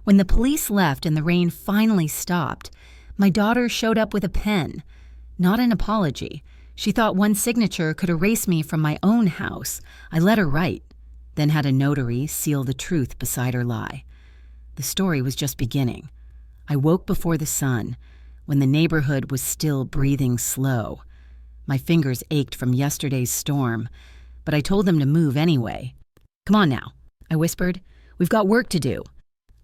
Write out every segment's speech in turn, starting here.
When the police left and the rain finally stopped, my daughter showed up with a pen. Not an apology. She thought one signature could erase me from my own house. I let her write, then had a notary seal the truth beside her lie. The story was just beginning. I woke before the sun, when the neighborhood was still breathing slow. My fingers ached from yesterday's storm, but I told them to move anyway. "Come on now," I whispered. "We've got work to do."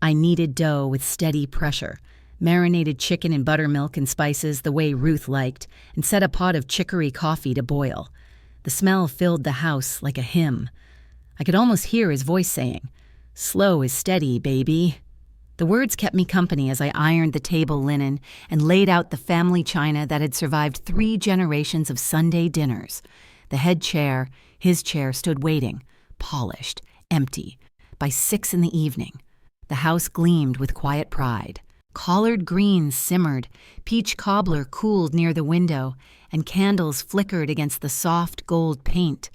I kneaded dough with steady pressure, marinated chicken in buttermilk and spices the way Ruth liked, and set a pot of chicory coffee to boil. The smell filled the house like a hymn. I could almost hear his voice saying, "Slow is steady, baby." The words kept me company as I ironed the table linen and laid out the family china that had survived 3 generations of Sunday dinners. The head chair, his chair, stood waiting, polished, empty. By 6 in the evening, the house gleamed with quiet pride. Collard greens simmered, peach cobbler cooled near the window, and candles flickered against the soft gold paint.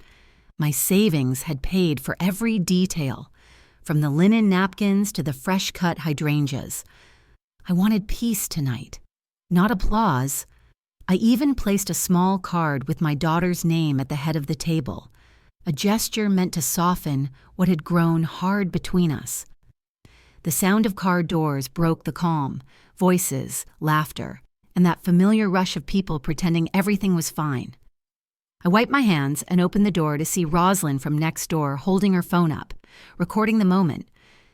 My savings had paid for every detail, from the linen napkins to the fresh-cut hydrangeas. I wanted peace tonight, not applause. I even placed a small card with my daughter's name at the head of the table, a gesture meant to soften what had grown hard between us. The sound of car doors broke the calm, voices, laughter, and that familiar rush of people pretending everything was fine. I wiped my hands and opened the door to see Rosalind from next door holding her phone up, recording the moment.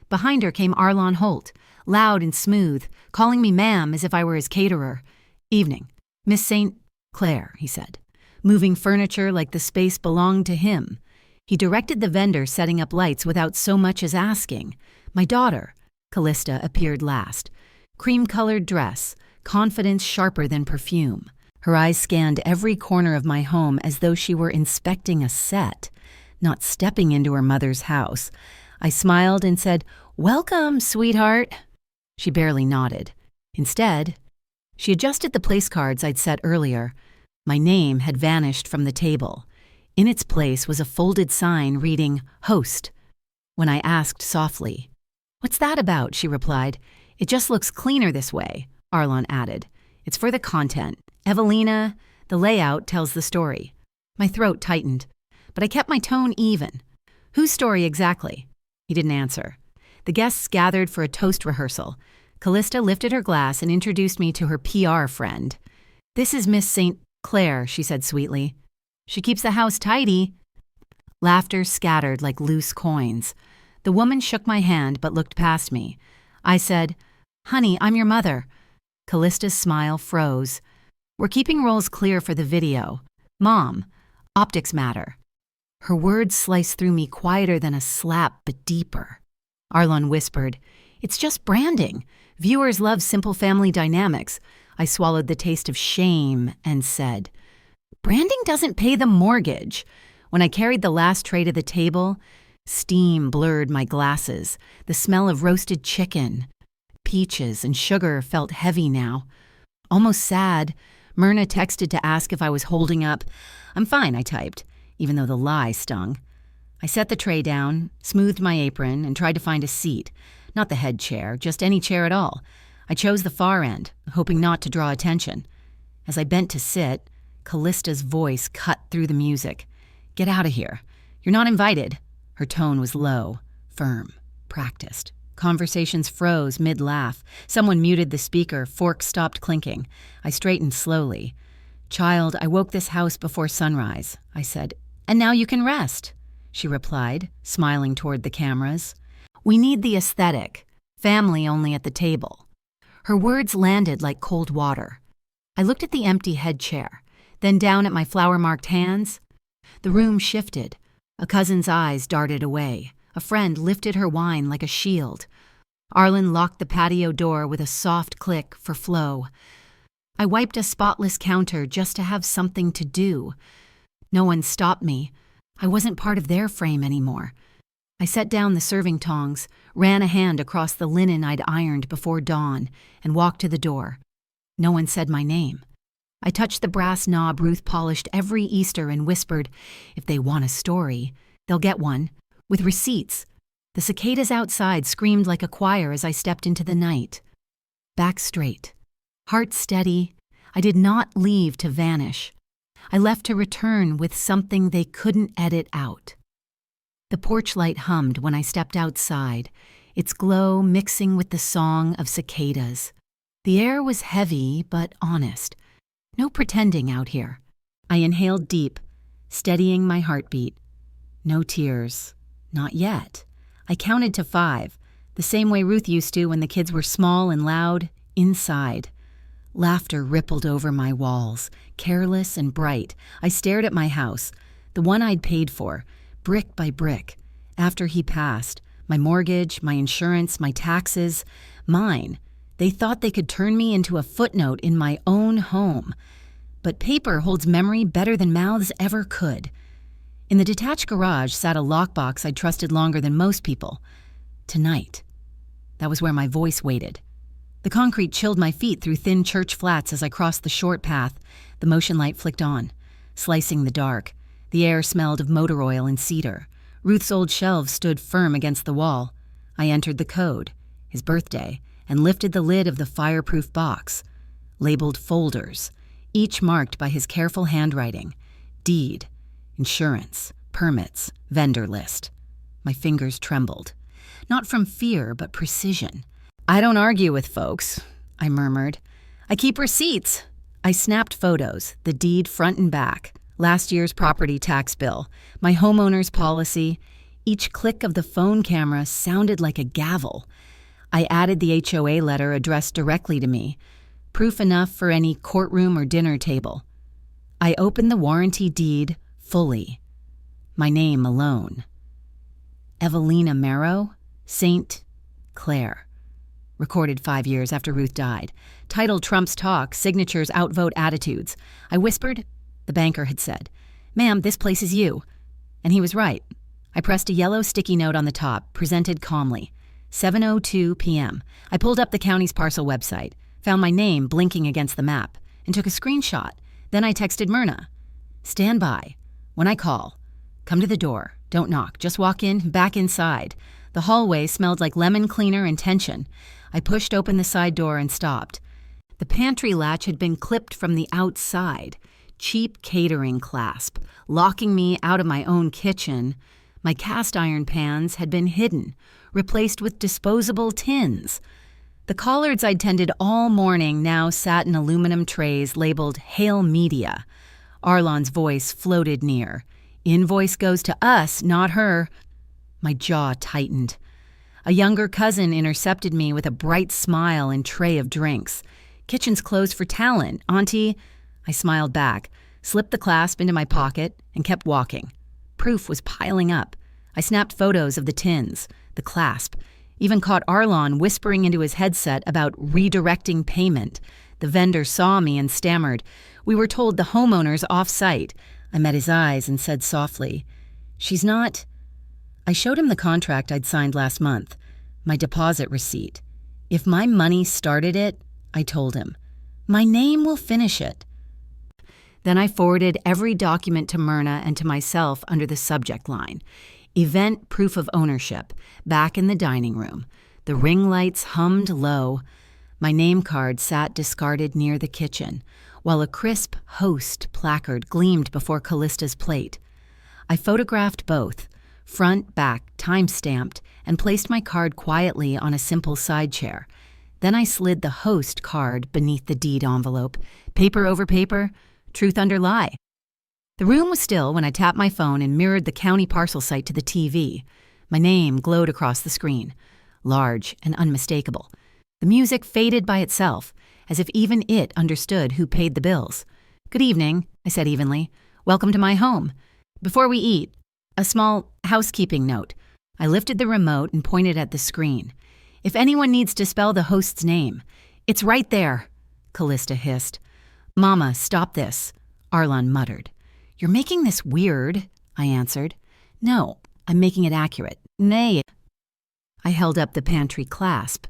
Behind her came Arlon Holt, loud and smooth, calling me ma'am as if I were his caterer. "Evening. Miss St. Clair," he said, moving furniture like the space belonged to him. He directed the vendor setting up lights without so much as asking. My daughter, Callista, appeared last. Cream-colored dress, confidence sharper than perfume. Her eyes scanned every corner of my home as though she were inspecting a set, not stepping into her mother's house. I smiled and said, "Welcome, sweetheart." She barely nodded. Instead, she adjusted the place cards I'd set earlier. My name had vanished from the table. In its place was a folded sign reading, "Host." When I asked softly, "What's that about?" she replied, "It just looks cleaner this way," Arlon added. "It's for the content. Evelina, the layout tells the story." My throat tightened, but I kept my tone even. "Whose story exactly?" He didn't answer. The guests gathered for a toast rehearsal. Callista lifted her glass and introduced me to her PR friend. "This is Miss St. Clair," she said sweetly. "She keeps the house tidy." Laughter scattered like loose coins. The woman shook my hand but looked past me. I said, "Honey, I'm your mother." Callista's smile froze. "We're keeping roles clear for the video. Mom, optics matter." Her words sliced through me quieter than a slap, but deeper. Arlon whispered, "It's just branding. Viewers love simple family dynamics." I swallowed the taste of shame and said, "Branding doesn't pay the mortgage." When I carried the last tray to the table, steam blurred my glasses. The smell of roasted chicken, peaches, and sugar felt heavy now. Almost sad, Myrna texted to ask if I was holding up. "I'm fine," I typed, even though the lie stung. I set the tray down, smoothed my apron, and tried to find a seat. Not the head chair, just any chair at all. I chose the far end, hoping not to draw attention. As I bent to sit, Callista's voice cut through the music. "Get out of here. You're not invited." Her tone was low, firm, practiced. Conversations froze mid-laugh. Someone muted the speaker, forks stopped clinking. I straightened slowly. "Child, I woke this house before sunrise," I said. "And now you can rest," she replied, smiling toward the cameras. "We need the aesthetic. Family only at the table." Her words landed like cold water. I looked at the empty head chair, then down at my flour-marked hands. The room shifted. A cousin's eyes darted away. A friend lifted her wine like a shield. Arlen locked the patio door with a soft click for flow. I wiped a spotless counter just to have something to do. No one stopped me. I wasn't part of their frame anymore. I set down the serving tongs, ran a hand across the linen I'd ironed before dawn, and walked to the door. No one said my name. I touched the brass knob Ruth polished every Easter and whispered, "If they want a story, they'll get one, with receipts." The cicadas outside screamed like a choir as I stepped into the night. Back straight, heart steady, I did not leave to vanish. I left to return with something they couldn't edit out. The porch light hummed when I stepped outside, its glow mixing with the song of cicadas. The air was heavy but honest. No pretending out here. I inhaled deep, steadying my heartbeat. No tears. Not yet. I counted to 5, the same way Ruth used to when the kids were small and loud, inside. Laughter rippled over my walls, careless and bright. I stared at my house, the one I'd paid for, brick by brick. After he passed, my mortgage, my insurance, my taxes, mine. They thought they could turn me into a footnote in my own home. But paper holds memory better than mouths ever could. In the detached garage sat a lockbox I'd trusted longer than most people. Tonight. That was where my voice waited. The concrete chilled my feet through thin church flats as I crossed the short path. The motion light flicked on, slicing the dark. The air smelled of motor oil and cedar. Ruth's old shelves stood firm against the wall. I entered the code, his birthday, and lifted the lid of the fireproof box. Labeled folders, each marked by his careful handwriting. Deed, insurance, permits, vendor list. My fingers trembled. Not from fear, but precision. "I don't argue with folks," I murmured. "I keep receipts." I snapped photos, the deed front and back, last year's property tax bill, my homeowner's policy. Each click of the phone camera sounded like a gavel. I added the HOA letter addressed directly to me, proof enough for any courtroom or dinner table. I opened the warranty deed fully. My name alone. Evelina Marrow, St. Clair. Recorded 5 years after Ruth died. Title trumps talk, signatures outvote attitudes. I whispered. The banker had said, "Ma'am, this place is you." And he was right. I pressed a yellow sticky note on the top, presented calmly. 7:02 p.m. I pulled up the county's parcel website, found my name blinking against the map, and took a screenshot. Then I texted Myrna. "Stand by. When I call, come to the door. Don't knock. Just walk in, back inside." The hallway smelled like lemon cleaner and tension. I pushed open the side door and stopped. The pantry latch had been clipped from the outside. Cheap catering clasp, locking me out of my own kitchen. My cast iron pans had been hidden, replaced with disposable tins. The collards I'd tended all morning now sat in aluminum trays labeled Hail Media. Arlon's voice floated near. "Invoice goes to us, not her." My jaw tightened. A younger cousin intercepted me with a bright smile and tray of drinks. "Kitchen's closed for talent, Auntie." I smiled back, slipped the clasp into my pocket, and kept walking. Proof was piling up. I snapped photos of the tins, the clasp, even caught Arlon whispering into his headset about redirecting payment. The vendor saw me and stammered. "We were told the homeowner's off-site." I met his eyes and said softly, "She's not..." I showed him the contract I'd signed last month, my deposit receipt. If my money started it, I told him, my name will finish it. Then I forwarded every document to Myrna and to myself under the subject line. Event proof of ownership, back in the dining room. The ring lights hummed low. My name card sat discarded near the kitchen, while a crisp host placard gleamed before Callista's plate. I photographed both, front, back, time-stamped, and placed my card quietly on a simple side chair. Then I slid the host card beneath the deed envelope. Paper over paper, truth under lie. The room was still when I tapped my phone and mirrored the county parcel site to the TV. My name glowed across the screen, large and unmistakable. The music faded by itself, as if even it understood who paid the bills. "Good evening," I said evenly. "Welcome to my home. Before we eat, a small housekeeping note." I lifted the remote and pointed at the screen. "If anyone needs to spell the host's name, it's right there," Callista hissed. "Mama, stop this," Arlon muttered. "You're making this weird," I answered. "No, I'm making it accurate. Nay." I held up the pantry clasp.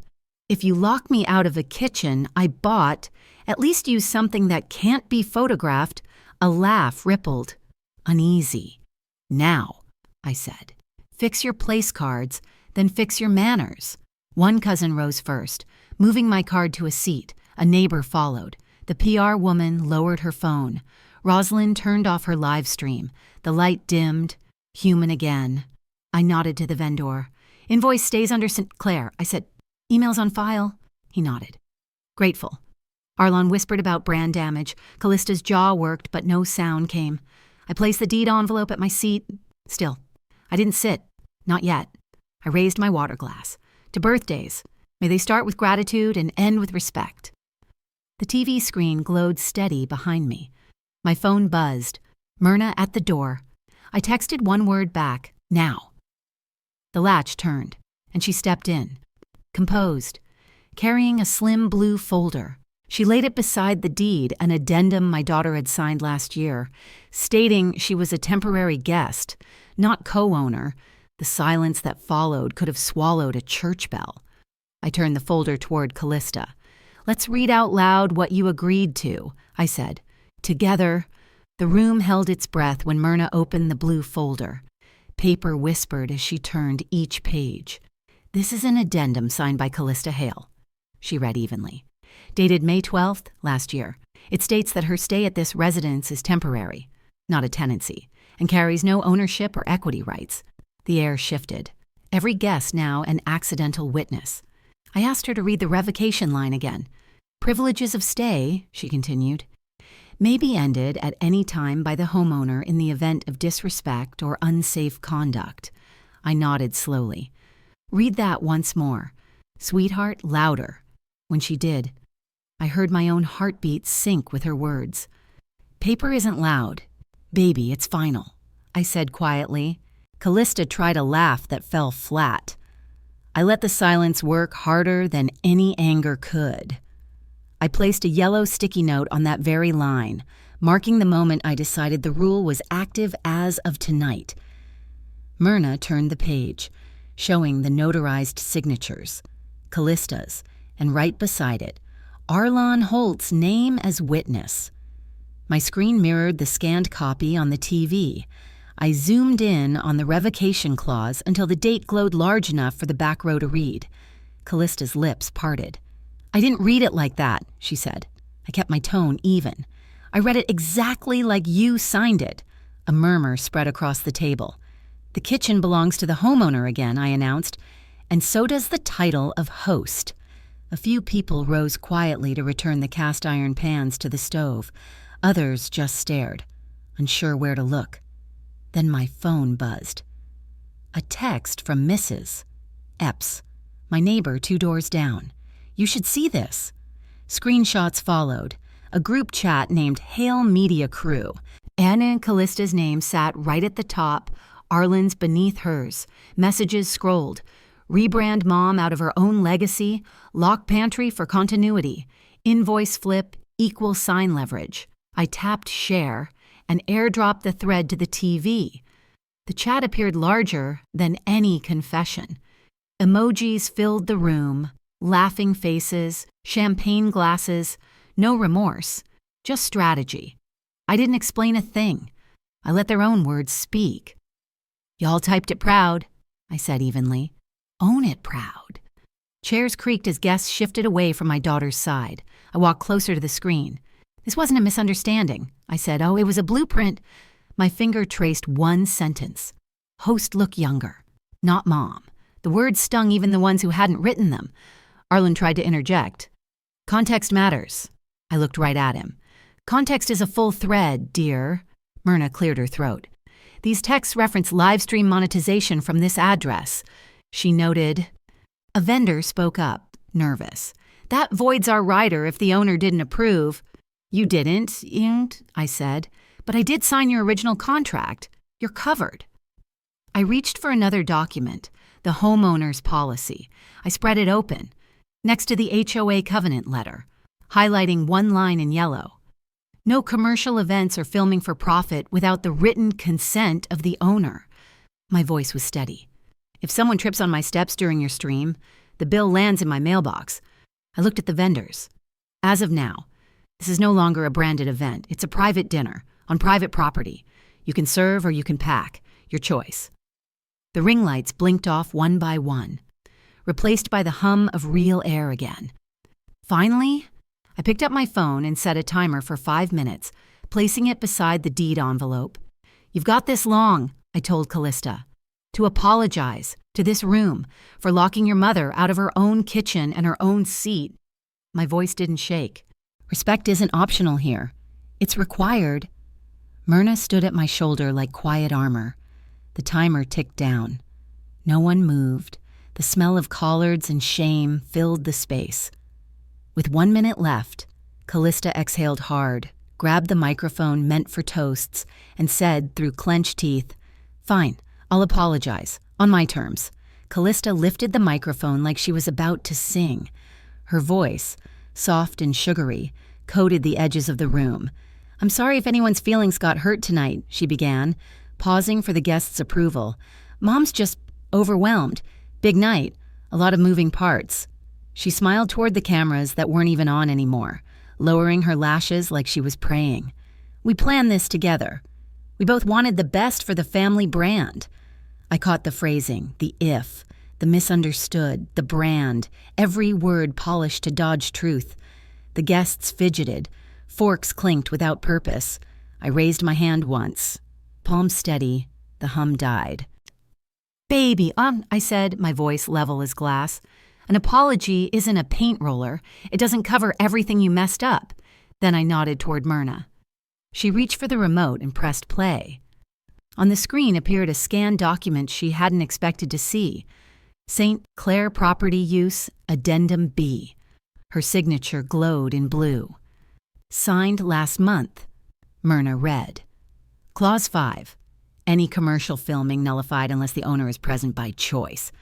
"If you lock me out of a kitchen I bought, at least use something that can't be photographed." A laugh rippled. "Uneasy." "Now," I said, "fix your place cards, Then fix your manners. One cousin rose first, moving my card to a seat. A neighbor followed. The PR woman lowered her phone. Rosalind turned off her live stream. The light dimmed. Human again. I nodded to the vendor. Invoice stays under St. Clair. I said, emails on file? He nodded. Grateful. Arlon whispered about brand damage. Callista's jaw worked, but no sound came. I placed the deed envelope at my seat. Still, I didn't sit. Not yet. I raised my water glass. To birthdays. May they start with gratitude and end with respect. The TV screen glowed steady behind me. My phone buzzed. Myrna at the door. I texted one word back, now. The latch turned, and she stepped in. Composed, carrying a slim blue folder. She laid it beside the deed, an addendum my daughter had signed last year, stating she was a temporary guest, not co-owner. The silence that followed could have swallowed a church bell. I turned the folder toward Callista. Let's read out loud what you agreed to, I said. Together. The room held its breath when Myrna opened the blue folder. Paper whispered as she turned each page. This is an addendum signed by Callista Hale. She read evenly. Dated May 12th, last year. It states that her stay at this residence is temporary, not a tenancy, and carries no ownership or equity rights. The air shifted. Every guest now an accidental witness. I asked her to read the revocation line again. Privileges of stay, she continued, may be ended at any time by the homeowner in the event of disrespect or unsafe conduct. I nodded slowly. Read that once more. Sweetheart, louder. When she did, I heard my own heartbeat sync with her words. Paper isn't loud. Baby, it's final, I said quietly. Callista tried a laugh that fell flat. I let the silence work harder than any anger could. I placed a yellow sticky note on that very line, marking the moment I decided the rule was active as of tonight. Myrna turned the page, showing the notarized signatures, Callista's, and right beside it, Arlon Holt's name as witness. My screen mirrored the scanned copy on the TV. I zoomed in on the revocation clause until the date glowed large enough for the back row to read. Callista's lips parted. I didn't read it like that, she said. I kept my tone even. I read it exactly like you signed it. A murmur spread across the table. The kitchen belongs to the homeowner again, I announced, and so does the title of host. A few people rose quietly to return the cast iron pans to the stove. Others just stared, unsure where to look. Then my phone buzzed. A text from Mrs. Epps, my neighbor 2 doors down. You should see this. Screenshots followed. A group chat named Hale Media Crew. Anna and Callista's name sat right at the top, Arlen's beneath hers. Messages scrolled. Rebrand mom out of her own legacy. Lock pantry for continuity. Invoice flip, equal sign leverage. I tapped share and airdropped the thread to the TV. The chat appeared larger than any confession. Emojis filled the room. Laughing faces, champagne glasses, no remorse, just strategy. I didn't explain a thing. I let their own words speak. Y'all typed it proud, I said evenly. Own it proud. Chairs creaked as guests shifted away from my daughter's side. I walked closer to the screen. This wasn't a misunderstanding, I said. Oh, it was a blueprint. My finger traced one sentence. Host look younger, not mom. The words stung even the ones who hadn't written them. Arlen tried to interject. Context matters. I looked right at him. Context is a full thread, dear. Myrna cleared her throat. These texts reference live stream monetization from this address. She noted. A vendor spoke up, nervous. That voids our rider if the owner didn't approve. You didn't, I said. But I did sign your original contract. You're covered. I reached for another document, the homeowner's policy. I spread it open. Next to the HOA covenant letter, highlighting one line in yellow. No commercial events or filming for profit without the written consent of the owner. My voice was steady. If someone trips on my steps during your stream, the bill lands in my mailbox. I looked at the vendors. As of now, this is no longer a branded event. It's a private dinner on private property. You can serve or you can pack. Your choice. The ring lights blinked off one by one, replaced by the hum of real air again. Finally, I picked up my phone and set a timer for 5 minutes, placing it beside the deed envelope. "You've got this long," I told Callista, "to apologize to this room for locking your mother out of her own kitchen and her own seat." My voice didn't shake. "Respect isn't optional here. It's required." Myrna stood at my shoulder like quiet armor. The timer ticked down. No one moved. The smell of collards and shame filled the space. With 1 minute left, Callista exhaled hard, grabbed the microphone meant for toasts, and said through clenched teeth, "Fine, I'll apologize, on my terms." Callista lifted the microphone like she was about to sing. Her voice, soft and sugary, coated the edges of the room. "I'm sorry if anyone's feelings got hurt tonight," she began, pausing for the guests' approval. "Mom's just overwhelmed. Big night, a lot of moving parts." She smiled toward the cameras that weren't even on anymore, lowering her lashes like she was praying. "We planned this together. We both wanted the best for the family brand." I caught the phrasing, the if, the misunderstood, the brand, every word polished to dodge truth. The guests fidgeted. Forks clinked without purpose. I raised my hand once. Palm steady, the hum died. "Baby, I said, my voice level as glass. "An apology isn't a paint roller. It doesn't cover everything you messed up." Then I nodded toward Myrna. She reached for the remote and pressed play. On the screen appeared a scanned document she hadn't expected to see. St. Clair Property Use, Addendum B. Her signature glowed in blue. "Signed last month," Myrna read. Clause 5. Any commercial filming nullified unless the owner is present by choice.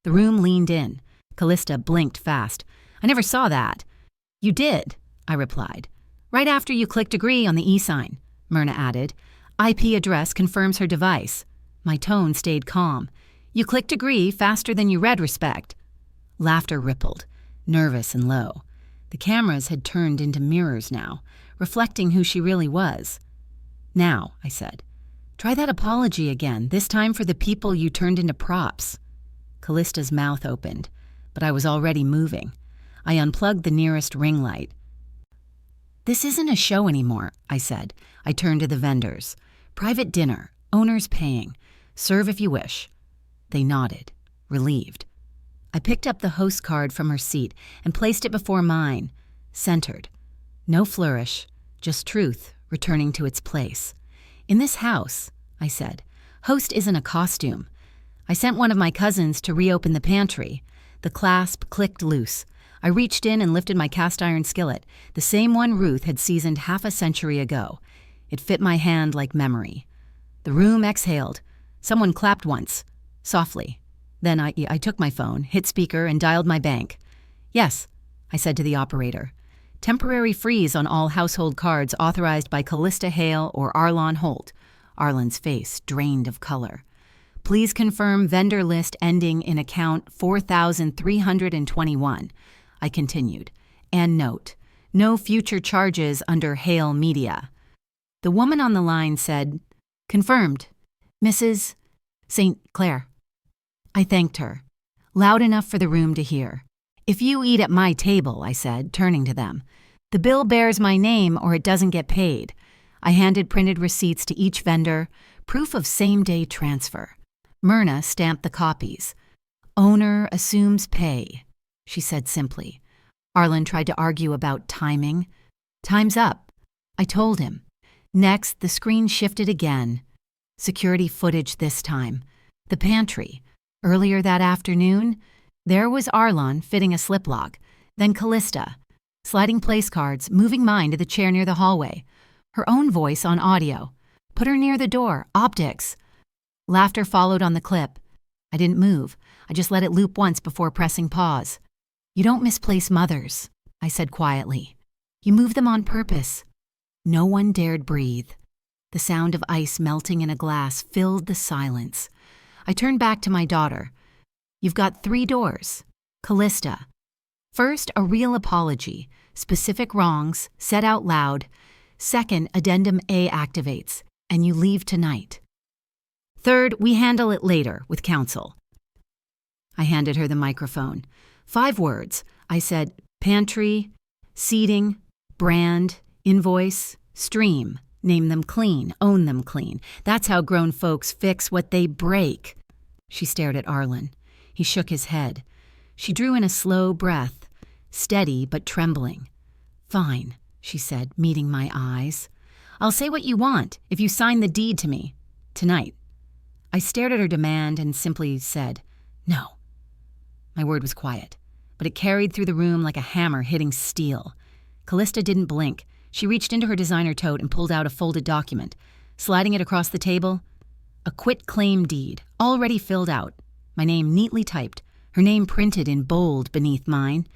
The room leaned in. Callista blinked fast. "I never saw that." "You did," I replied. "Right after you clicked agree on the e-sign," Myrna added. "IP address confirms her device." My tone stayed calm. "You clicked agree faster than you read respect." Laughter rippled, nervous and low. The cameras had turned into mirrors now, reflecting who she really was. "Now," I said, "try that apology again, this time for the people you turned into props." Callista's mouth opened, but I was already moving. I unplugged the nearest ring light. "This isn't a show anymore," I said. I turned to the vendors. "Private dinner, owners paying. Serve if you wish." They nodded, relieved. I picked up the host card from her seat and placed it before mine, centered. No flourish, just truth returning to its place. "In this house," I said, "host isn't a costume. I sent one of my cousins to reopen the pantry." The clasp clicked loose. I reached in and lifted my cast iron skillet, the same one Ruth had seasoned half a century ago. It fit my hand like memory. The room exhaled. Someone clapped once, softly. Then I took my phone, hit speaker, and dialed my bank. "Yes," I said to the operator. "Temporary freeze on all household cards authorized by Callista Hale or Arlon Holt." Arlen's face drained of color. "Please confirm vendor list ending in account 4,321. I continued. "And note, no future charges under Hale Media." The woman on the line said, "Confirmed. Mrs. St. Clair." I thanked her, loud enough for the room to hear. "If you eat at my table," I said, turning to them, "the bill bears my name or it doesn't get paid." I handed printed receipts to each vendor, proof of same-day transfer. Myrna stamped the copies. "Owner assumes pay," she said simply. Arlen tried to argue about timing. "Time's up," I told him. Next, the screen shifted again. Security footage this time. The pantry. Earlier that afternoon, there was Arlon fitting a slip lock, then Callista, sliding place cards, moving mine to the chair near the hallway. Her own voice on audio. "Put her near the door, optics." Laughter followed on the clip. I didn't move. I just let it loop once before pressing pause. "You don't misplace mothers," I said quietly. "You move them on purpose." No one dared breathe. The sound of ice melting in a glass filled the silence. I turned back to my daughter. "You've got 3 doors. Callista. First, a real apology, specific wrongs, said out loud. Second, Addendum A activates, and you leave tonight. Third, we handle it later with counsel. I handed her the microphone. 5 words. I said, pantry, seating, brand, invoice, stream. Name them clean, own them clean. That's how grown folks fix what they break. She stared at Arlen. He shook his head. She drew in a slow breath, steady but trembling. Fine, she said, meeting my eyes. I'll say what you want if you sign the deed to me. Tonight. I stared at her demand and simply said, no. My word was quiet, but it carried through the room like a hammer hitting steel. Callista didn't blink. She reached into her designer tote and pulled out a folded document. Sliding it across the table, a quit-claim deed, already filled out. My name neatly typed, her name printed in bold beneath mine.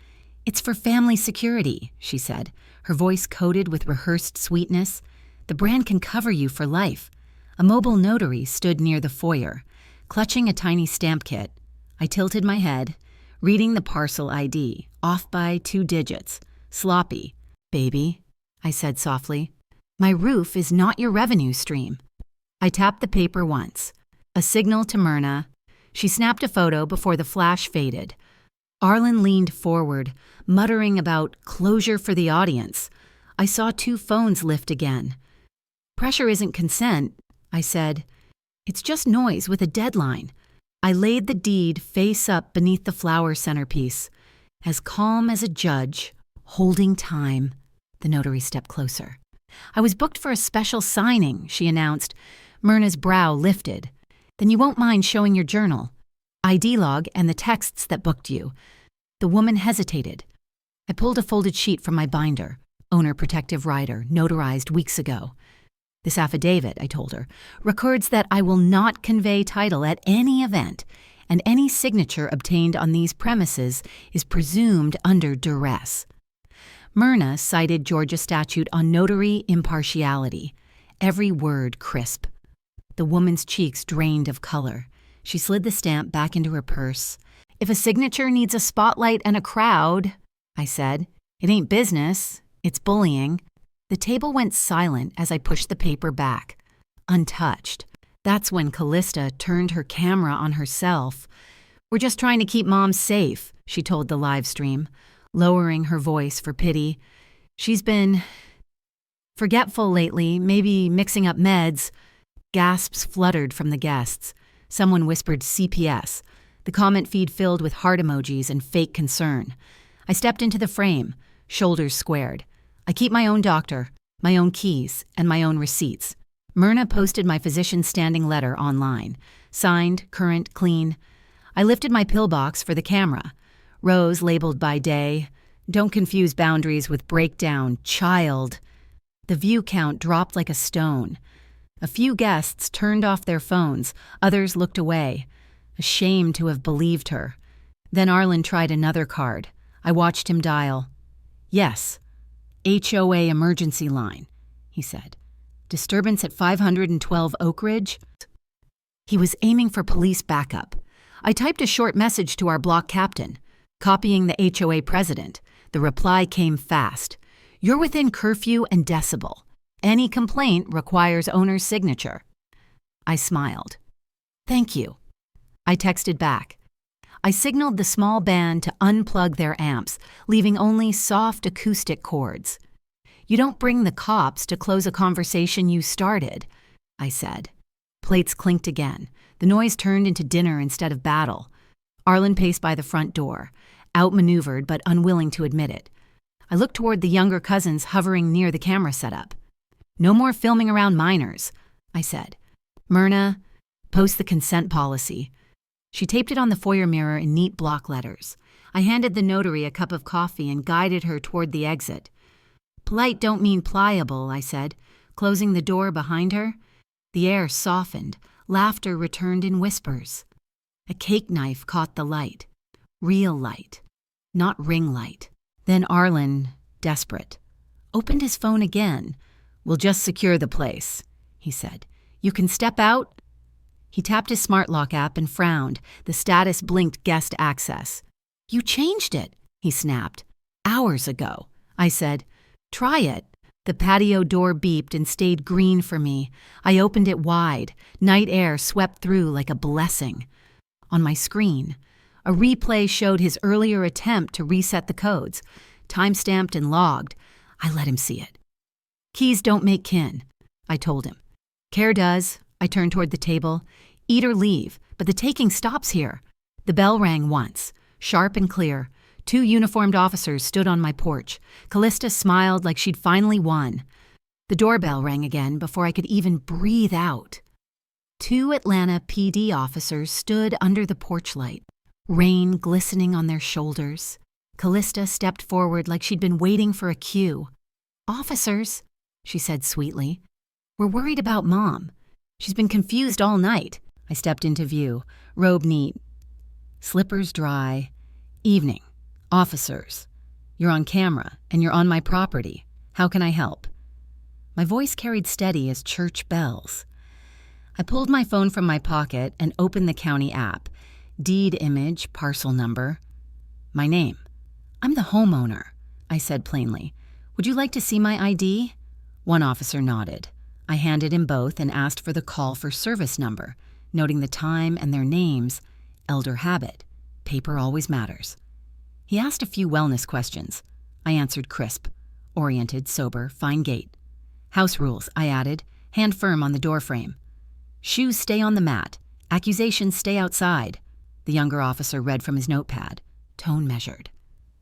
It's for family security, she said, her voice coated with rehearsed sweetness. The brand can cover you for life. A mobile notary stood near the foyer, clutching a tiny stamp kit. I tilted my head, reading the parcel ID, off by 2 digits. Sloppy. Baby, I said softly. My roof is not your revenue stream. I tapped the paper once. A signal to Myrna. She snapped a photo before the flash faded. Arlen leaned forward, muttering about closure for the audience. I saw 2 phones lift again. Pressure isn't consent, I said. It's just noise with a deadline. I laid the deed face up beneath the flower centerpiece. As calm as a judge, holding time. The notary stepped closer. I was booked for a special signing, she announced. Myrna's brow lifted. Then you won't mind showing your journal. ID log and the texts that booked you. The woman hesitated. I pulled a folded sheet from my binder. Owner protective rider, notarized weeks ago. This affidavit, I told her, records that I will not convey title at any event, and any signature obtained on these premises is presumed under duress. Myrna cited Georgia statute on notary impartiality, every word crisp. The woman's cheeks drained of color. She slid the stamp back into her purse. If a signature needs a spotlight and a crowd, I said, it ain't business, it's bullying. The table went silent as I pushed the paper back, untouched. That's when Callista turned her camera on herself. We're just trying to keep Mom safe, she told the live stream, lowering her voice for pity. She's been forgetful lately, maybe mixing up meds. Gasps fluttered from the guests. Someone whispered CPS. The comment feed filled with heart emojis and fake concern. I stepped into the frame, shoulders squared. I keep my own doctor, my own keys, and my own receipts. Myrna posted my physician's standing letter online. Signed, current, clean. I lifted my pillbox for the camera. Rose labeled by day. Don't confuse boundaries with breakdown. Child. The view count dropped like a stone. A few guests turned off their phones. Others looked away, ashamed to have believed her. Then Arlen tried another card. I watched him dial. Yes. HOA emergency line, he said. Disturbance at 512 Oak Ridge? He was aiming for police backup. I typed a short message to our block captain, copying the HOA president. The reply came fast. You're within curfew and decibel. Any complaint requires owner's signature. I smiled. Thank you. I texted back. I signaled the small band to unplug their amps, leaving only soft acoustic chords. You don't bring the cops to close a conversation you started, I said. Plates clinked again. The noise turned into dinner instead of battle. Arlen paced by the front door, outmaneuvered but unwilling to admit it. I looked toward the younger cousins hovering near the camera setup. No more filming around minors, I said. Myrna, post the consent policy. She taped it on the foyer mirror in neat block letters. I handed the notary a cup of coffee and guided her toward the exit. Polite don't mean pliable, I said, closing the door behind her. The air softened. Laughter returned in whispers. A cake knife caught the light. Real light, not ring light. Then Arlen, desperate, opened his phone again. We'll just secure the place, he said. You can step out. He tapped his smart lock app and frowned. The status blinked guest access. You changed it, he snapped. Hours ago. I said, try it. The patio door beeped and stayed green for me. I opened it wide. Night air swept through like a blessing. On my screen, a replay showed his earlier attempt to reset the codes, time-stamped and logged. I let him see it. Keys don't make kin, I told him. Care does. I turned toward the table. Eat or leave, but the taking stops here. The bell rang once, sharp and clear. 2 uniformed officers stood on my porch. Callista smiled like she'd finally won. The doorbell rang again before I could even breathe out. 2 Atlanta PD officers stood under the porch light, rain glistening on their shoulders. Callista stepped forward like she'd been waiting for a cue. "Officers," she said sweetly. "We're worried about Mom. She's been confused all night." I stepped into view, robe neat, slippers dry. "Evening. Officers. You're on camera, and you're on my property. How can I help?" My voice carried steady as church bells. I pulled my phone from my pocket and opened the county app. Deed image, parcel number. My name. "I'm the homeowner," I said plainly. "Would you like to see my ID?" One officer nodded. I handed him both and asked for the call for service number, noting the time and their names. Elder habit. Paper always matters. He asked a few wellness questions. I answered crisp. Oriented, sober, fine gait. "House rules," I added, hand firm on the doorframe. "Shoes stay on the mat. Accusations stay outside." The younger officer read from his notepad. Tone measured.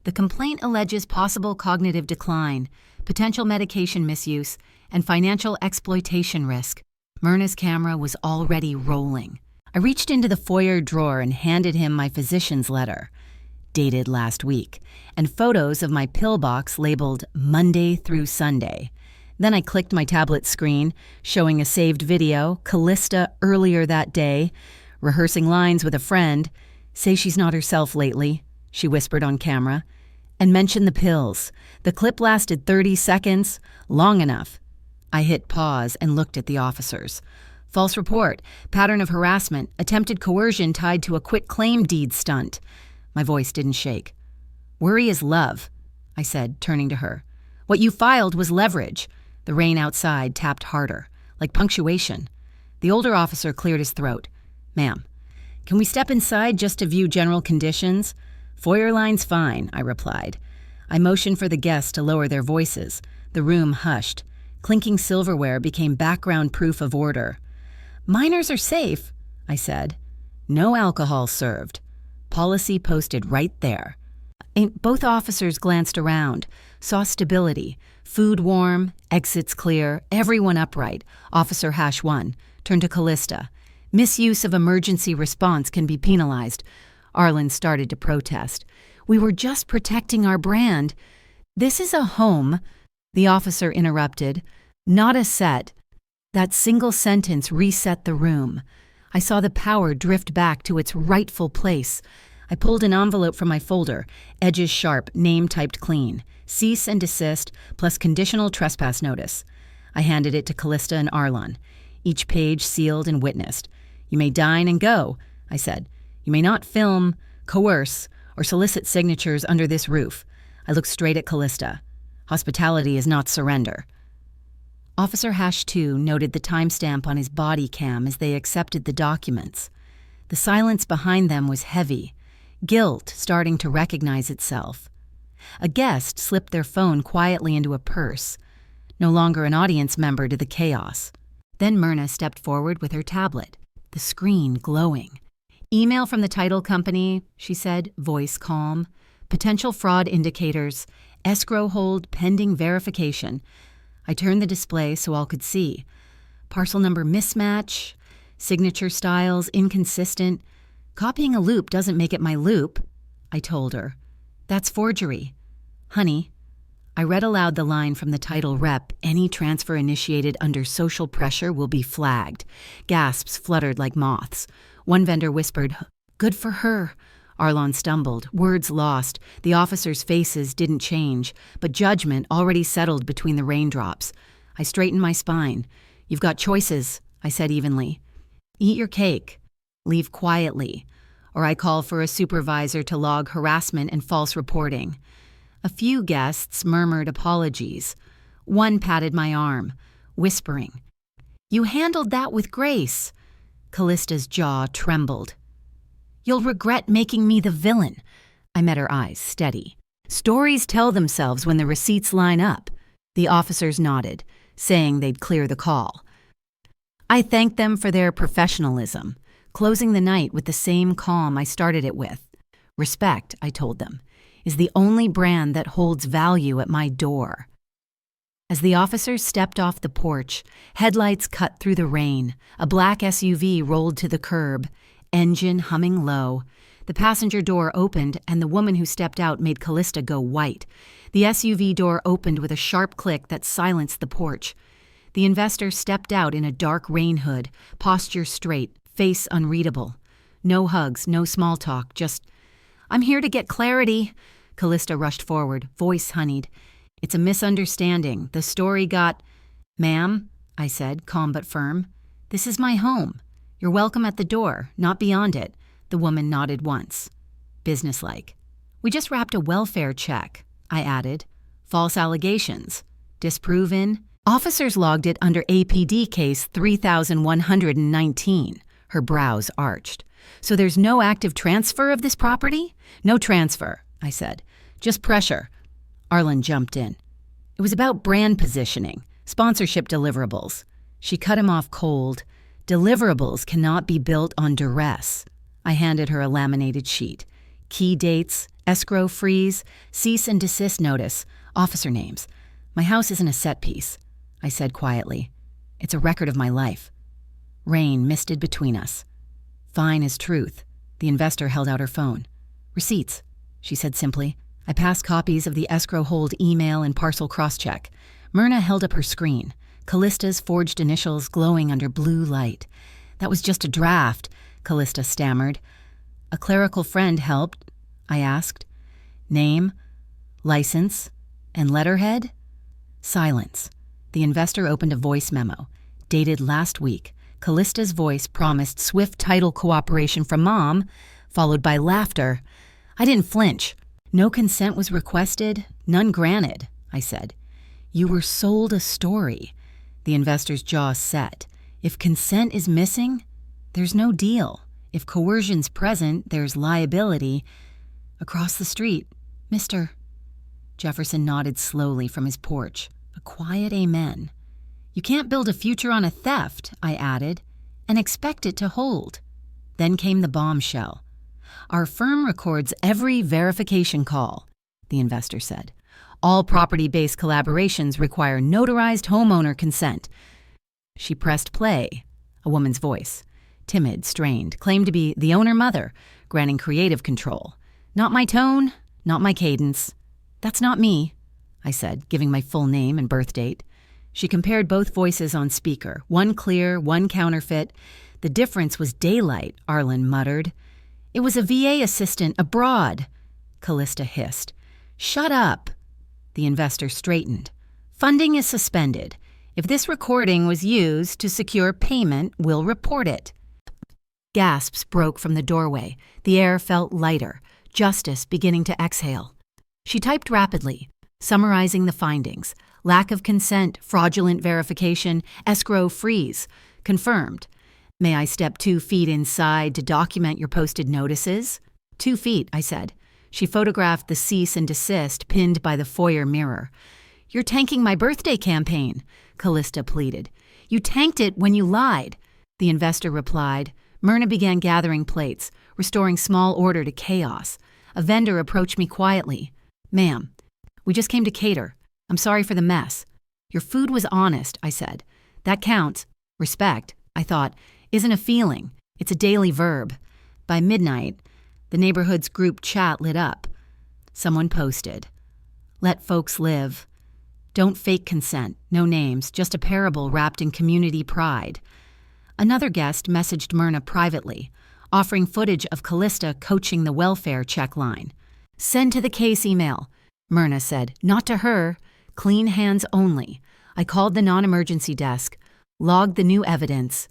"The complaint alleges possible cognitive decline, potential medication misuse, and financial exploitation risk." Myrna's camera was already rolling. I reached into the foyer drawer and handed him my physician's letter, dated last week, and photos of my pill box labeled Monday through Sunday. Then I clicked my tablet screen, showing a saved video, Callista earlier that day, rehearsing lines with a friend. "Say she's not herself lately," she whispered on camera, and mentioned the pills. The clip lasted 30 seconds, long enough. I hit pause and looked at the officers. False report, pattern of harassment, attempted coercion tied to a quitclaim deed stunt. My voice didn't shake. "Worry is love," I said, turning to her. "What you filed was leverage." The rain outside tapped harder, like punctuation. The older officer cleared his throat. "Ma'am, can we step inside just to view general conditions?" "Foyer line's fine," I replied. I motioned for the guests to lower their voices. The room hushed. Clinking silverware became background proof of order. "Minors are safe," I said. "No alcohol served." Policy posted right there. Both officers glanced around, saw stability, food warm, exits clear, everyone upright. Officer #1 turned to Callista. "Misuse of emergency response can be penalized." Arlen started to protest. "We were just protecting our brand." "This is a home," the officer interrupted. "Not a set." That single sentence reset the room. I saw the power drift back to its rightful place. I pulled an envelope from my folder, edges sharp, name typed clean. Cease and desist, plus conditional trespass notice. I handed it to Callista and Arlon, each page sealed and witnessed. "You may dine and go," I said. "You may not film, coerce, or solicit signatures under this roof." I looked straight at Callista. "Hospitality is not surrender." Officer #2 noted the timestamp on his body cam as they accepted the documents. The silence behind them was heavy, guilt starting to recognize itself. A guest slipped their phone quietly into a purse, no longer an audience member to the chaos. Then Myrna stepped forward with her tablet, the screen glowing. "Email from the title company," she said, voice calm. "Potential fraud indicators. Escrow hold pending verification." I turned the display so all could see. Parcel number mismatch, signature styles inconsistent. "Copying a loop doesn't make it my loop," I told her. "That's forgery." "Honey," I read aloud the line from the title rep, "Any transfer initiated under social pressure will be flagged." Gasps fluttered like moths. One vendor whispered, "Good for her." Arlon stumbled, words lost. The officers' faces didn't change, but judgment already settled between the raindrops. I straightened my spine. "You've got choices," I said evenly. "Eat your cake. Leave quietly. Or I call for a supervisor to log harassment and false reporting." A few guests murmured apologies. One patted my arm, whispering, "You handled that with grace." Callista's jaw trembled. "You'll regret making me the villain." I met her eyes steady. "Stories tell themselves when the receipts line up." The officers nodded, saying they'd clear the call. I thanked them for their professionalism, closing the night with the same calm I started it with. Respect, I told them, is the only brand that holds value at my door. As the officers stepped off the porch, headlights cut through the rain. A black SUV rolled to the curb, engine humming low. The passenger door opened, and the woman who stepped out made Callista go white. The SUV door opened with a sharp click that silenced the porch. The investor stepped out in a dark rain hood, posture straight, face unreadable. No hugs, no small talk, just, "I'm here to get clarity." Callista rushed forward, voice honeyed. "It's a misunderstanding. The story got—" "Ma'am," I said, calm but firm, "this is my home. You're welcome at the door, not beyond it." The woman nodded once. Businesslike. "We just wrapped a welfare check," I added. "False allegations. Disproven." "Officers logged it under APD case 3119. Her brows arched. "So there's no active transfer of this property?" "No transfer," I said. "Just pressure." Arlen jumped in. "It was about brand positioning, sponsorship deliverables." She cut him off cold. "Deliverables cannot be built on duress." I handed her a laminated sheet. Key dates, escrow freeze, cease and desist notice, officer names. "My house isn't a set piece," I said quietly. "It's a record of my life." Rain misted between us. "Fine as truth." The investor held out her phone. "Receipts," she said simply. I passed copies of the escrow hold email and parcel cross-check. Myrna held up her screen, Callista's forged initials glowing under blue light. "That was just a draft," Callista stammered. "A clerical friend helped," I asked. "Name, license, and letterhead?" Silence. The investor opened a voice memo, dated last week. Callista's voice promised swift title cooperation from Mom, followed by laughter. I didn't flinch. "No consent was requested, none granted," I said. "You were sold a story." The investor's jaw set. "If consent is missing, there's no deal. If coercion's present, there's liability." "Across the street, Mr." Jefferson nodded slowly from his porch, a quiet amen. "You can't build a future on a theft," I added, "and expect it to hold." Then came the bombshell. "Our firm records every verification call," the investor said. "All property-based collaborations require notarized homeowner consent." She pressed play, a woman's voice. Timid, strained, claimed to be the owner-mother, granting creative control. "Not my tone, not my cadence." "That's not me," I said, giving my full name and birth date. She compared both voices on speaker, one clear, one counterfeit. "The difference was daylight," Arlen muttered. "It was a VA assistant abroad," Callista hissed. "Shut up." The investor straightened. "Funding is suspended. If this recording was used to secure payment, we'll report it." Gasps broke from the doorway. The air felt lighter, justice beginning to exhale. She typed rapidly, summarizing the findings. Lack of consent, fraudulent verification, escrow freeze. Confirmed. "May I step 2 feet inside to document your posted notices?" 2 feet, I said. She photographed the cease and desist pinned by the foyer mirror. "You're tanking my birthday campaign," Callista pleaded. "You tanked it when you lied," the investor replied. Myrna began gathering plates, restoring small order to chaos. A vendor approached me quietly. "Ma'am, we just came to cater. I'm sorry for the mess." "Your food was honest," I said. "That counts. Respect," I thought, "isn't a feeling. It's a daily verb." By midnight, the neighborhood's group chat lit up. Someone posted, "Let folks live. Don't fake consent. No names, just a parable wrapped in community pride." Another guest messaged Myrna privately, offering footage of Callista coaching the welfare check line. "Send to the case email," Myrna said. "Not to her. Clean hands only." I called the non-emergency desk, logged the new evidence.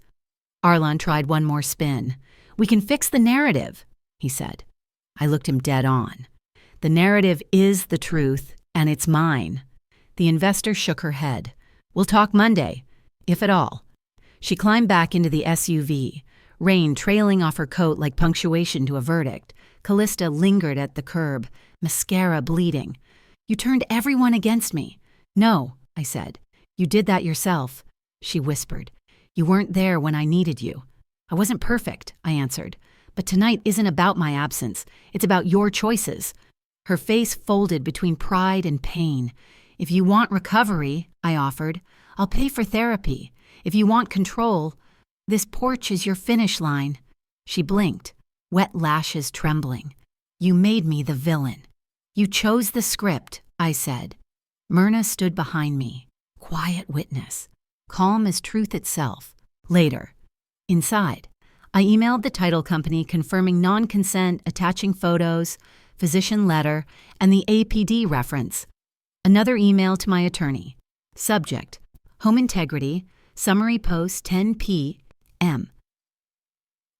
Arlan tried one more spin. "We can fix the narrative," he said. I looked him dead on. "The narrative is the truth, and it's mine." The investor shook her head. We'll talk Monday, if at all. She climbed back into the SUV, rain trailing off her coat like punctuation to a verdict. Callista lingered at the curb, mascara bleeding. You turned everyone against me. No, I said. You did that yourself, she whispered. You weren't there when I needed you. I wasn't perfect, I answered. But tonight isn't about my absence. It's about your choices. Her face folded between pride and pain. If you want recovery, I offered, I'll pay for therapy. If you want control, this porch is your finish line. She blinked, wet lashes trembling. You made me the villain. You chose the script, I said. Myrna stood behind me, quiet witness, calm as truth itself. Later, inside, I emailed the title company confirming non-consent, attaching photos, physician letter, and the APD reference. Another email to my attorney. Subject, home integrity, summary post 10 p.m.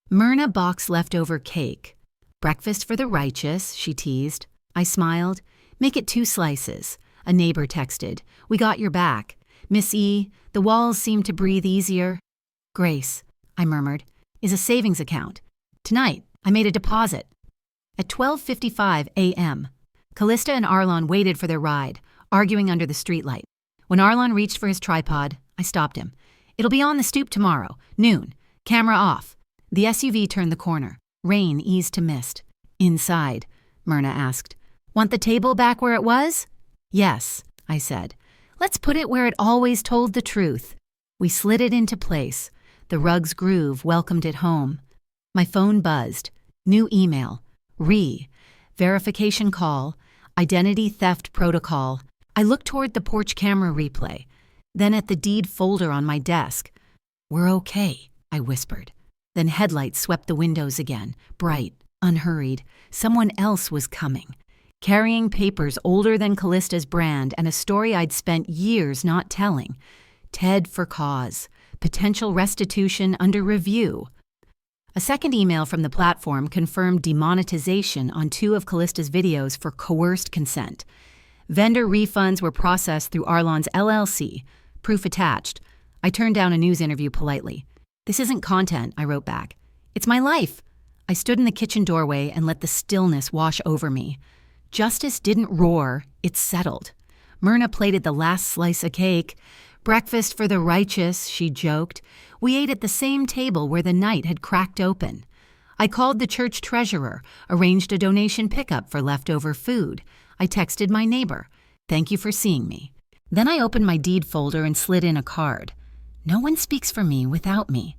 Myrna boxed leftover cake. Breakfast for the righteous, she teased. I smiled. Make it 2 slices. A neighbor texted. We got your back. Miss E, the walls seem to breathe easier. Grace, I murmured, is a savings account. Tonight, I made a deposit. At 12:55 a.m., Callista and Arlon waited for their ride, arguing under the streetlight. When Arlon reached for his tripod, I stopped him. It'll be on the stoop tomorrow, noon. Camera off. The SUV turned the corner. Rain eased to mist. Inside, Myrna asked. Want the table back where it was? Yes, I said. Let's put it where it always told the truth. We slid it into place. The rug's groove welcomed it home. My phone buzzed. New email. Verification call. Identity theft protocol. I looked toward the porch camera replay, then at the deed folder on my desk. We're okay, I whispered. Then headlights swept the windows again, bright, unhurried. Someone else was coming, carrying papers older than Callista's brand and a story I'd spent years not telling. Ted for cause. Potential restitution under review. A second email from the platform confirmed demonetization on 2 of Callista's videos for coerced consent. Vendor refunds were processed through Arlon's LLC. Proof attached. I turned down a news interview politely. This isn't content, I wrote back. It's my life. I stood in the kitchen doorway and let the stillness wash over me. Justice didn't roar, it settled. Myrna plated the last slice of cake. Breakfast for the righteous, she joked. We ate at the same table where the night had cracked open. I called the church treasurer, arranged a donation pickup for leftover food. I texted my neighbor. Thank you for seeing me. Then I opened my deed folder and slid in a card. No one speaks for me without me.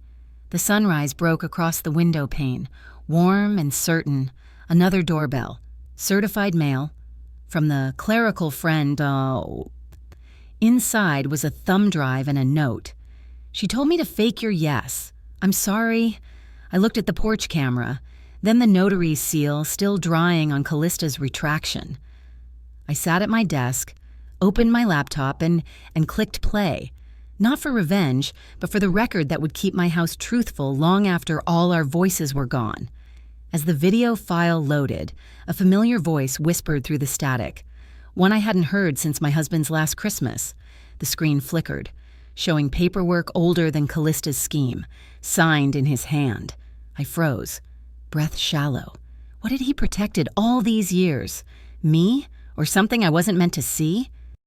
The sunrise broke across the window pane, warm and certain. Another doorbell. Certified mail. From the clerical friend, Inside was a thumb drive and a note. She told me to fake your yes. I'm sorry. I looked at the porch camera, then the notary's seal still drying on Callista's retraction. I sat at my desk, opened my laptop, and clicked play. Not for revenge, but for the record that would keep my house truthful long after all our voices were gone. As the video file loaded, a familiar voice whispered through the static, one I hadn't heard since my husband's last Christmas. The screen flickered, showing paperwork older than Callista's scheme, signed in his hand. I froze, breath shallow. What had he protected all these years? Me, or something I wasn't meant to see?